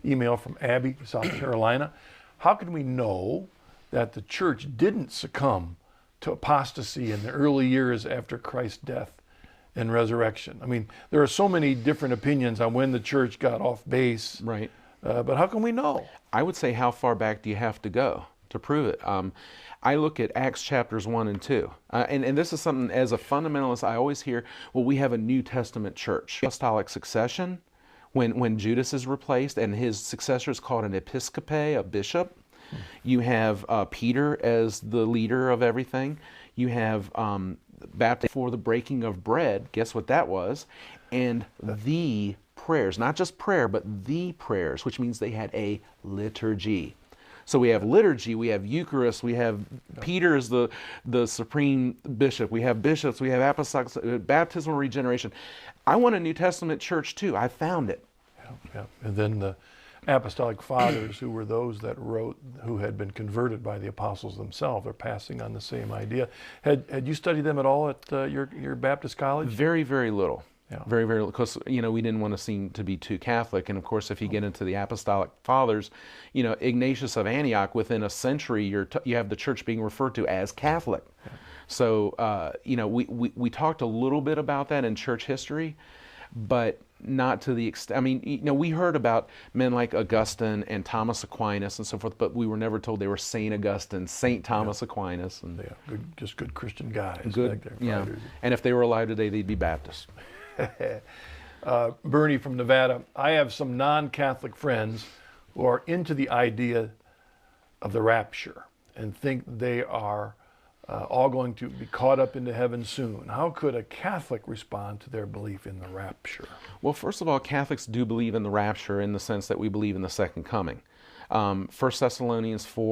email from Abby, South Carolina. How can we know that the church didn't succumb to apostasy in the early years after Christ's death and resurrection? I mean, there are so many different opinions on when the church got off base. Right. But how can we know? I would say, how far back do you have to go to prove it? I look at Acts chapters 1 and 2. And this is something, as a fundamentalist, I always hear, well, we have a New Testament church. Apostolic succession, when Judas is replaced and his successor is called an episcope, a bishop. You have Peter as the leader of everything. You have baptism for the breaking of bread. Guess what that was? And the prayers, not just prayer, but the prayers, which means they had a liturgy. So we have liturgy, we have Eucharist, we have Peter as the supreme bishop, we have bishops, we have apostolic, baptismal regeneration. I want a New Testament church too. I found it. Yeah. And then the apostolic fathers, who were those that wrote, who had been converted by the apostles themselves, are passing on the same idea. Had you studied them at all at your Baptist college? Very, very little. Yeah. Very, very little. Because, we didn't want to seem to be too Catholic. And of course, if you get into the apostolic fathers, Ignatius of Antioch, within a century, you have the church being referred to as Catholic. Yeah. So, we talked a little bit about that in church history, but not to the extent. I mean, we heard about men like Augustine and Thomas Aquinas and so forth, but we were never told they were Saint Augustine, Saint Thomas Aquinas. And just good Christian guys. Good, back there, yeah. And if they were alive today, they'd be Baptist. Bernie from Nevada, I have some non-Catholic friends who are into the idea of the rapture and think they are all going to be caught up into heaven soon. How could a Catholic respond to their belief in the rapture? Well, first of all, Catholics do believe in the rapture in the sense that we believe in the second coming. 1 Thessalonians 4